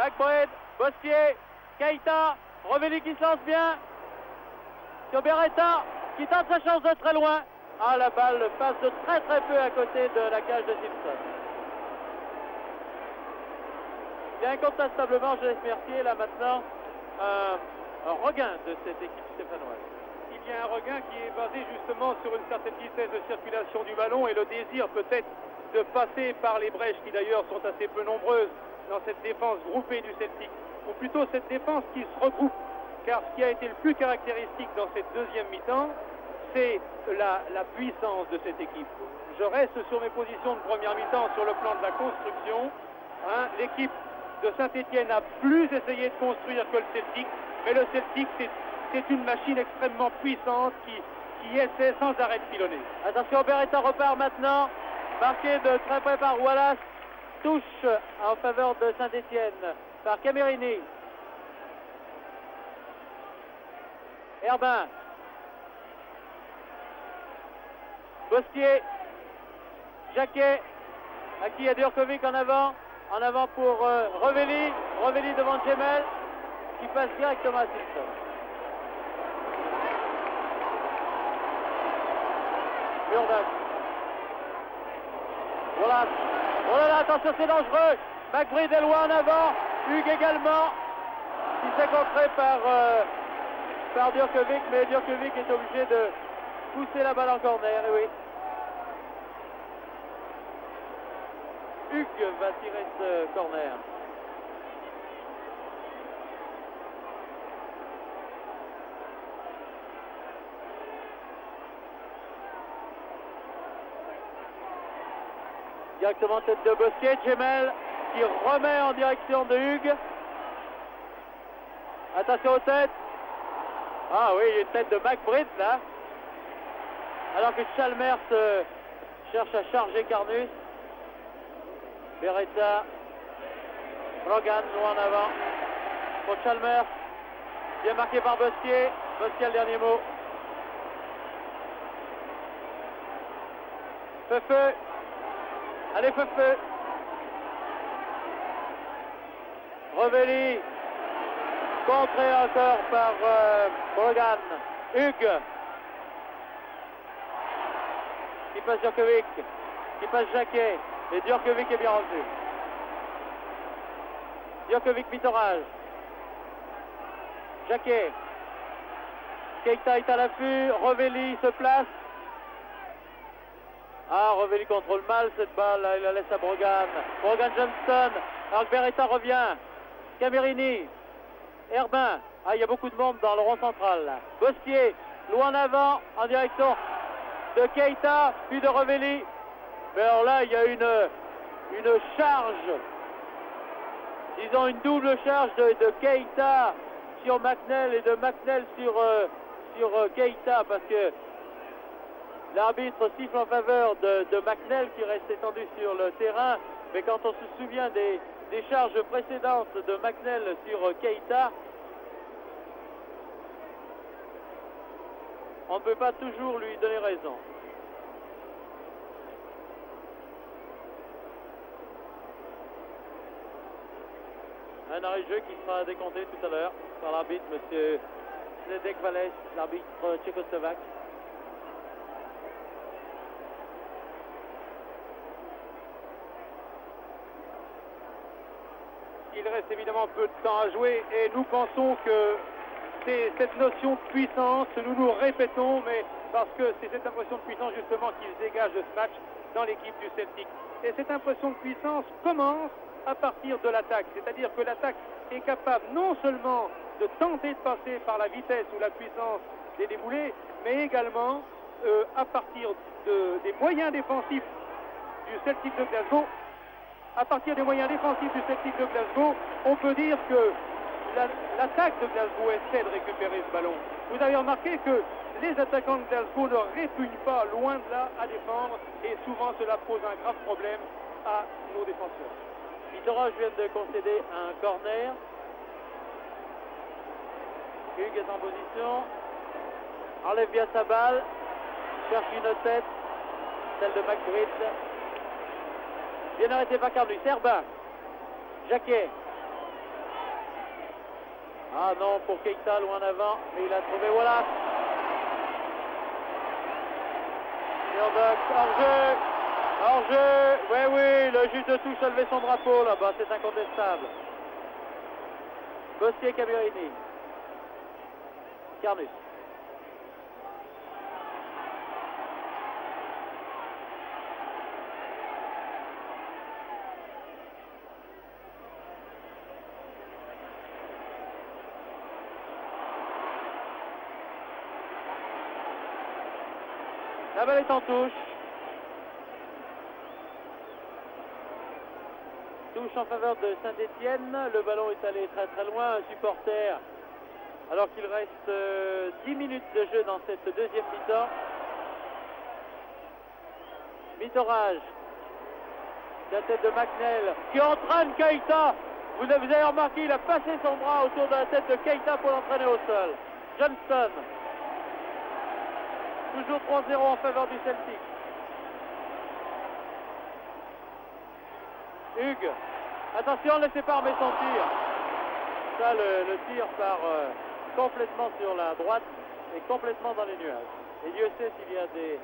McBride, Bossier, Keita, Rovelli qui se lance bien. Sur Beretta, qui tente sa chance de très loin. Ah, la balle passe de très peu à côté de la cage de Simpson. Il y a incontestablement, je laisse Mercier, là maintenant, un regain de cette équipe stéphanoise. Il y a un regain qui est basé justement sur une certaine vitesse de circulation du ballon et le désir peut-être de passer par les brèches qui d'ailleurs sont assez peu nombreuses dans cette défense groupée du Celtic, ou plutôt cette défense qui se regroupe, car ce qui a été le plus caractéristique dans cette deuxième mi-temps, c'est la puissance de cette équipe. Je reste sur mes positions de première mi-temps sur le plan de la construction. L'équipe de Saint-Étienne a plus essayé de construire que le Celtic, mais le Celtic c'est une machine extrêmement puissante qui essaie sans arrêt de pilonner. Attention, Beretta repart maintenant, marqué de très près par Wallace, touche en faveur de Saint-Étienne par Camerini. Herbin, Bostier, Jacquet, à qui il y a Durkovic en avant pour Rovelli, Rovelli devant Gemel, qui passe directement à Simpson. Urdac. Voilà. Oh là là, attention, c'est dangereux. McBride est loin en avant. Hugues également. Il s'est contré par Durkovic, mais Durkovic est obligé de pousser la balle en corner. Et oui. Hugues va tirer ce corner. Directement tête de Bossier, Gemel qui remet en direction de Hugues. Attention aux têtes. Ah oui, il y a une tête de McBride là. Alors que Chalmers cherche à charger Carnus. Beretta, Rogan loin en avant pour Chalmers. Bien marqué par Bossier. Bossier le dernier mot. Feu. Allez, feu. Rovelli. Contré encore par Brogan. Hugues. Qui passe Durkovic. Qui passe Jacquet. Et Durkovic est bien rendu. Durkovic mitorage. Jacquet. Keita est à l'affût. Rovelli se place. Ah, Rovelli contrôle mal cette balle, il la laisse à Brogan. Brogan Johnston, alors que Beretta revient. Camerini, Herbin. Ah, il y a beaucoup de monde dans le rond central là. Bossier, loin en avant, en direction de Keita, puis de Rovelli. Mais alors là, il y a une charge, disons une double charge de Keita sur McNeil et de McNeil sur Keita, parce que l'arbitre siffle en faveur de McNeil qui reste étendu sur le terrain, mais quand on se souvient des charges précédentes de McNeil sur Keita, on ne peut pas toujours lui donner raison. Un arrêt de jeu qui sera décompté tout à l'heure par l'arbitre, M. Sledek Valès, l'arbitre tchécoslovaque. Il reste évidemment peu de temps à jouer et nous pensons que c'est cette notion de puissance, nous répétons, mais parce que c'est cette impression de puissance justement qui se dégage de ce match dans l'équipe du Celtic. Et cette impression de puissance commence à partir de l'attaque, c'est-à-dire que l'attaque est capable non seulement de tenter de passer par la vitesse ou la puissance des déboulés, mais également à partir des moyens défensifs du Celtic de Glasgow. À partir des moyens défensifs du Celtic de Glasgow, on peut dire que l'attaque de Glasgow essaie de récupérer ce ballon. Vous avez remarqué que les attaquants de Glasgow ne répugnent pas loin de là à défendre et souvent cela pose un grave problème à nos défenseurs. Mitorage vient de concéder un corner. Hugues est en position. Enlève bien sa balle. Cherche une tête. Celle de McBride. Bien arrêté par Carnus. Herbin. Jacquet. non pour Keita, loin en avant, mais il a trouvé Wallace. Murdoch, hors-jeu. Hors-jeu. Oui, le juge de touche a levé son drapeau là-bas, c'est incontestable. Bossier, Camerini. Carnus. La balle est en touche. Touche en faveur de Saint-Étienne. Le ballon est allé très très loin. Un supporter, alors qu'il reste 10 minutes de jeu dans cette deuxième mi-temps. Mitorage. La tête de McNeil qui entraîne Keita. Vous avez remarqué, il a passé son bras autour de la tête de Keita pour l'entraîner au sol. Johnston. Toujours 3-0 en faveur du Celtic. Hugues. Attention, laissez pas armer son tir. Ça, le tir part complètement sur la droite et complètement dans les nuages. Et Dieu sait s'il y a des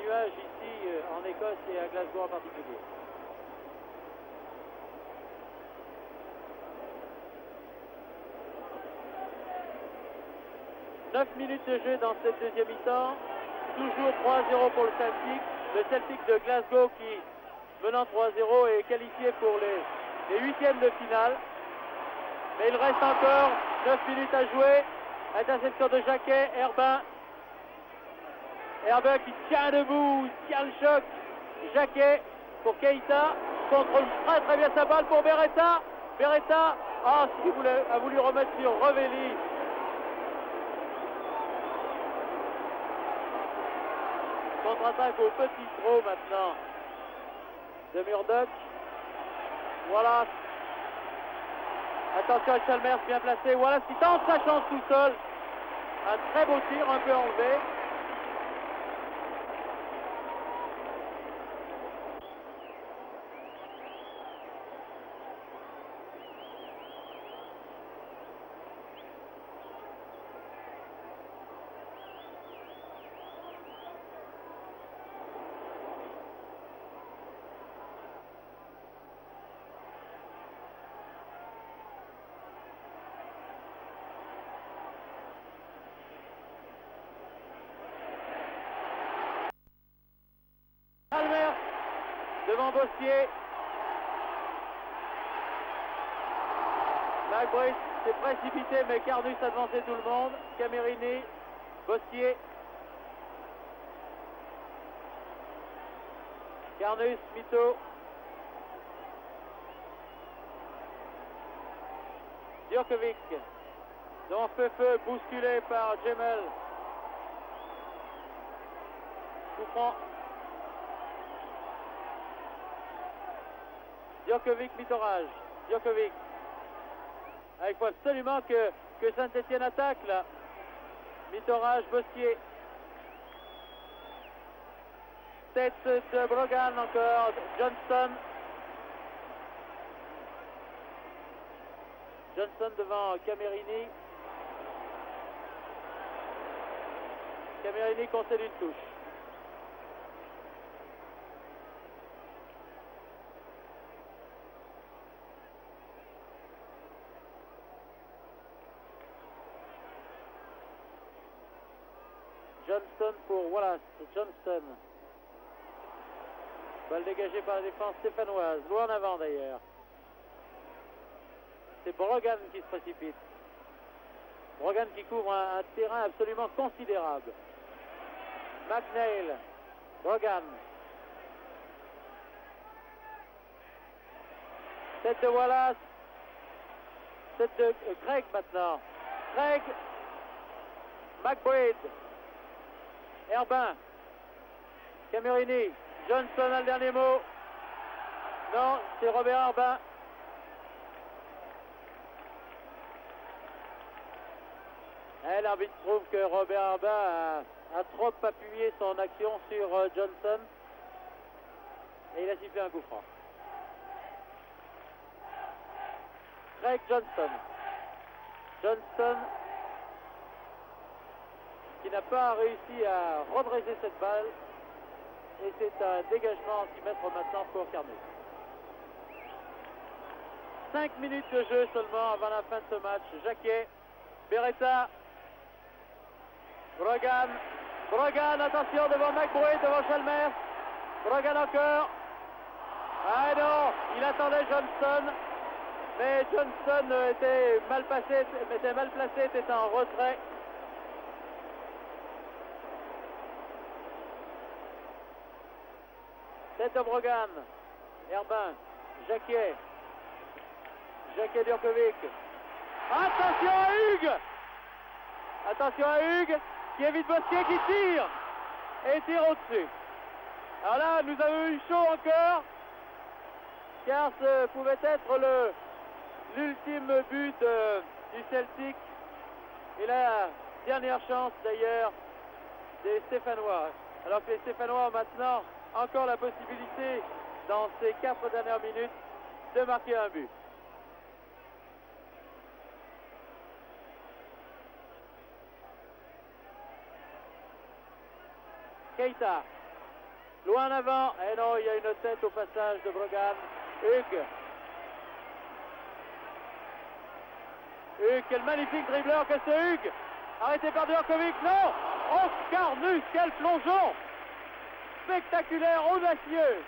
nuages ici en Écosse et à Glasgow en particulier. « 9 minutes de jeu dans cette deuxième mi-temps. Toujours 3-0 pour le Celtic. Le Celtic de Glasgow qui, menant 3-0, est qualifié pour les huitièmes de finale. Mais il reste encore 9 minutes à jouer. Interception de Jacquet, Herbin. Herbin qui tient debout, il tient le choc. Jacquet pour Keita. Contrôle très très bien sa balle pour Beretta. Beretta, qui a voulu remettre sur Revelli. Contre-attaque au petit trot maintenant de Murdoch. Voilà. Attention à Chalmers, bien placé. Voilà qui tente sa chance tout seul. Un très beau tir, un peu enlevé. Chalmers devant Bossier. McBride s'est précipité, mais Carnus a devancé tout le monde. Camerini, Bossier. Carnus, Mito. Djokovic. Devant Feu, bousculé par Jemel. Coup franc. Djokovic, Mitorage. Djokovic. Il faut absolument que Saint-Étienne attaque là. Mitorage, Bossier. Tête de Brogan encore. Johnston. Johnston devant Camerini. Camerini concède une touche. Johnston pour Wallace. Johnston. Balle dégagée par la défense stéphanoise. Loin en avant d'ailleurs. C'est Brogan qui se précipite. Brogan qui couvre un terrain absolument considérable. McNeil. Brogan. Tête de Wallace. Tête de Craig maintenant. Craig. McBride. Herbin. Camerini. Johnson a le dernier mot. Non, c'est Robert Herbin. L'arbitre trouve que Robert Herbin a trop appuyé son action sur Johnson. Et il a sifflé un coup franc. Craig Johnson. Johnston qui n'a pas réussi à redresser cette balle. Et c'est un dégagement à 6 mètres maintenant pour Carnet. 5 minutes de jeu seulement avant la fin de ce match. Jacquet, Beretta, Brogan, attention devant McBride, devant Chalmers. Brogan encore. Ah non, il attendait Johnston. Mais Johnston était mal placé, était en retrait. Tête de Brogan, Herbin, Jacquet, Djurkovic. Attention à Hugues qui évite Bosquier qui tire et tire au-dessus. Alors là, nous avons eu chaud encore car ce pouvait être l'ultime but du Celtic et la dernière chance d'ailleurs des Stéphanois. Alors que les Stéphanois ont maintenant encore la possibilité dans ces 4 dernières minutes de marquer un but. Keita, loin en avant, et non, il y a une tête au passage de Brogan. Hugues, quel magnifique dribbleur que ce Hugues, arrêté par Djurkovic, non. Oh, Carnus, quel plongeon spectaculaire, audacieux.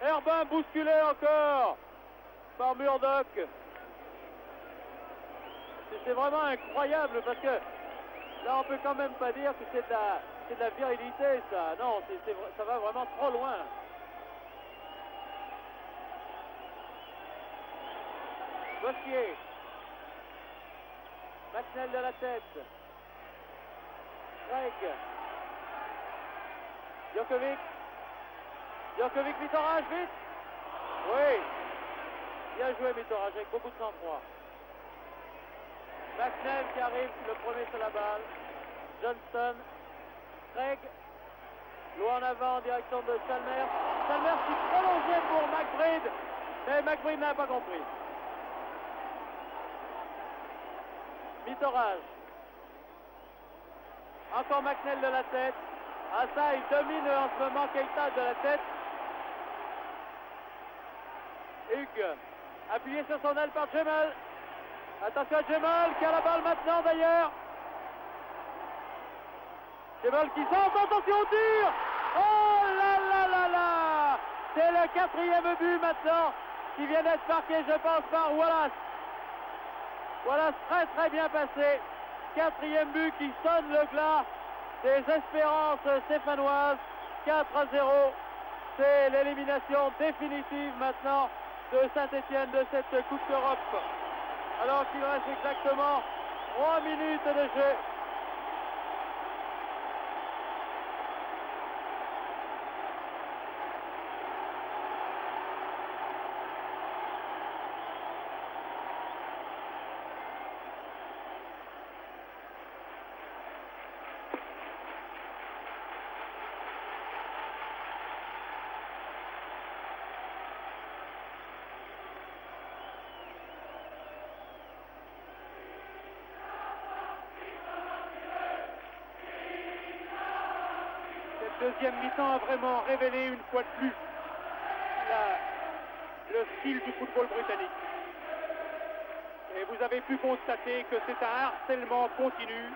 Herbin bousculé encore par Murdoch. C'est vraiment incroyable parce que là on peut quand même pas dire que c'est de la virilité ça. Non, ça va vraiment trop loin. Bosquier. Maxnel de la tête. Craig. Djurkovic, Mitterrand, vite. Oui. Bien joué Mitterrand avec beaucoup de sang-froid. Maxnel qui arrive le premier sur la balle. Johnston. Craig. Loin en avant en direction de Chalmers. Chalmers qui prolongeait pour McBride. Mais McBride n'a pas compris. Mitterrand. Encore Maxnel de la tête. Ah ça, il domine en ce moment Keita de la tête. Hugues, appuyé sur son aile par Jamal. Attention à Jamal qui a la balle maintenant d'ailleurs. Jamal qui sort, attention au tir. Oh là là là là. C'est le 4e but maintenant qui vient d'être marqué, je pense, par Wallace. Wallace très très bien passé. 4e but qui sonne le glas des espérances stéphanoises. 4-0, c'est l'élimination définitive maintenant de Saint-Étienne de cette Coupe d'Europe. Alors qu'il reste exactement 3 minutes de jeu. Deuxième mi-temps a vraiment révélé une fois de plus le style du football britannique. Et vous avez pu constater que c'est un harcèlement continu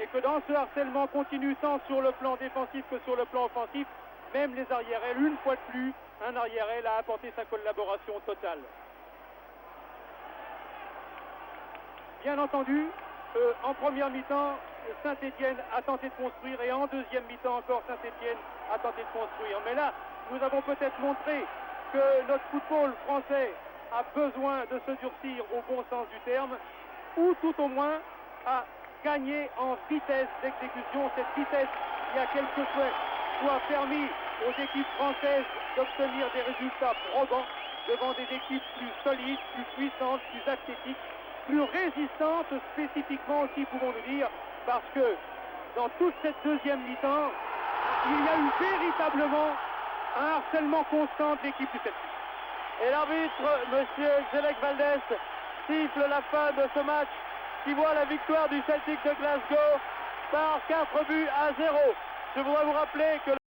et que dans ce harcèlement continu, tant sur le plan défensif que sur le plan offensif, même les arrière-ailes, une fois de plus, un arrière-aile a apporté sa collaboration totale. Bien entendu, en première mi-temps, Saint-Étienne a tenté de construire et en deuxième mi-temps encore Saint-Étienne a tenté de construire. Mais là, nous avons peut-être montré que notre football français a besoin de se durcir au bon sens du terme ou tout au moins à gagner en vitesse d'exécution. Cette vitesse qui a quelquefois permis aux équipes françaises d'obtenir des résultats probants devant des équipes plus solides, plus puissantes, plus athlétiques, plus résistantes spécifiquement aussi, pouvons-nous dire, parce que dans toute cette deuxième mi-temps, il y a eu véritablement un harcèlement constant de l'équipe du Celtic. Et l'arbitre, monsieur Zelek Valdez, siffle la fin de ce match qui voit la victoire du Celtic de Glasgow par 4 buts à 0. Je voudrais vous rappeler que